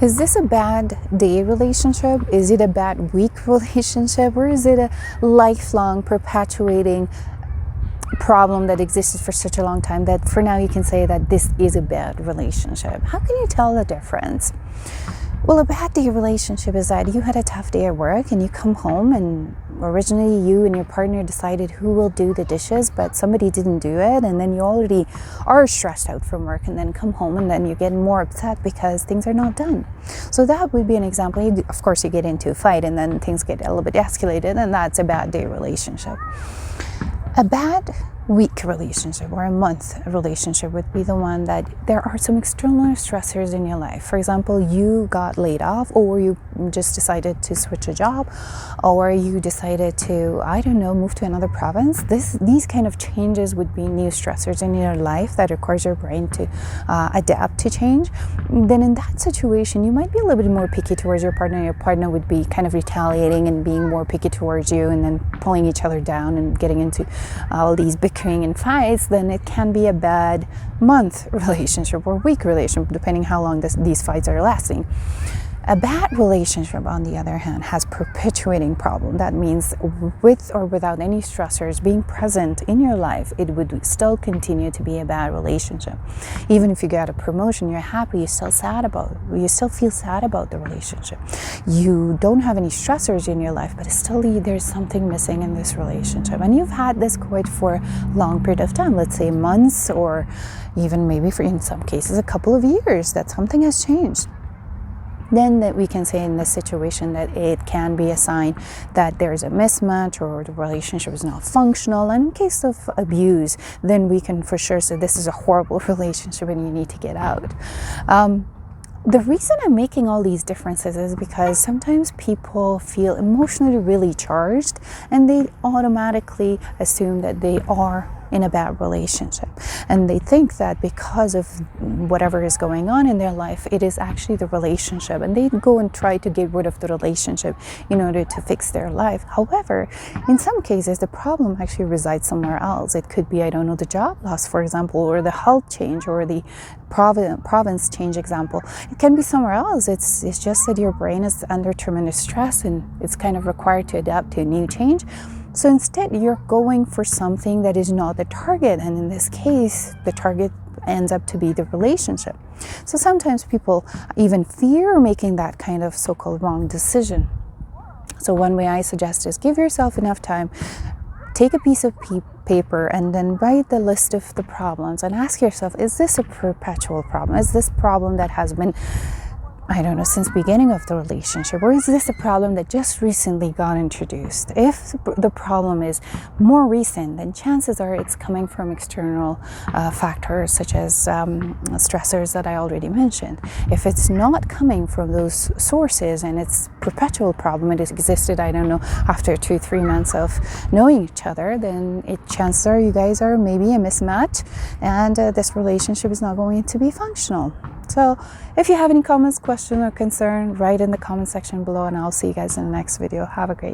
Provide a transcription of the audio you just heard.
Is this a bad day relationship? Is it a bad week relationship? Or is it a lifelong, perpetuating problem that existed for such a long time that for now you can say that this is a bad relationship? How can you tell the difference? Well, a bad day relationship is that you had a tough day at work and you come home, and originally you and your partner decided who will do the dishes, but somebody didn't do it, and then you already are stressed out from work and then come home and then you get more upset because things are not done. So that would be an example. Of course, you get into a fight and then things get a little bit escalated, and that's a bad day relationship. A bad week relationship or a month relationship would be the one that there are some external stressors in your life. For example, you got laid off, or you just decided to switch a job, or you decided to, I don't know, move to another province. These kind of changes would be new stressors in your life that requires your brain to adapt to change. Then in that situation, you might be a little bit more picky towards your partner. Your partner would be kind of retaliating and being more picky towards you, and then pulling each other down and getting into all these bickering and fights. Then it can be a bad month relationship or week relationship, depending how long these fights are lasting. A bad relationship, on the other hand, has perpetuating problem. That means with or without any stressors being present in your life, it would still continue to be a bad relationship. Even if you get a promotion, you're happy, you still feel sad about the relationship. You don't have any stressors in your life, but still there's something missing in this relationship. And you've had this quite for a long period of time, let's say months, or even maybe in some cases a couple of years, that something has changed. Then that we can say in this situation that it can be a sign that there's a mismatch or the relationship is not functional. And in case of abuse, then we can for sure say this is a horrible relationship and you need to get out. The reason I'm making all these differences is because sometimes people feel emotionally really charged and they automatically assume that they are in a bad relationship, and they think that because of whatever is going on in their life, it is actually the relationship, and they go and try to get rid of the relationship in order to fix their life. However, in some cases the problem actually resides somewhere else. It could be, I don't know, the job loss, for example, or the health change, or the province change example. It can be somewhere else. It's just that your brain is under tremendous stress and it's kind of required to adapt to a new change. So instead, you're going for something that is not the target. And in this case, the target ends up to be the relationship. So sometimes people even fear making that kind of so-called wrong decision. So one way I suggest is give yourself enough time, take a piece of paper and then write the list of the problems and ask yourself, is this a perpetual problem? Is this problem that has been, I don't know, since beginning of the relationship, or is this a problem that just recently got introduced? If the problem is more recent, then chances are it's coming from external factors such as stressors that I already mentioned. If it's not coming from those sources and it's perpetual problem, it has existed, I don't know, after 2-3 months of knowing each other, then chances are you guys are maybe a mismatch, and this relationship is not going to be functional. So if you have any comments, question, or concern, write in the comment section below, and I'll see you guys in the next video. Have a great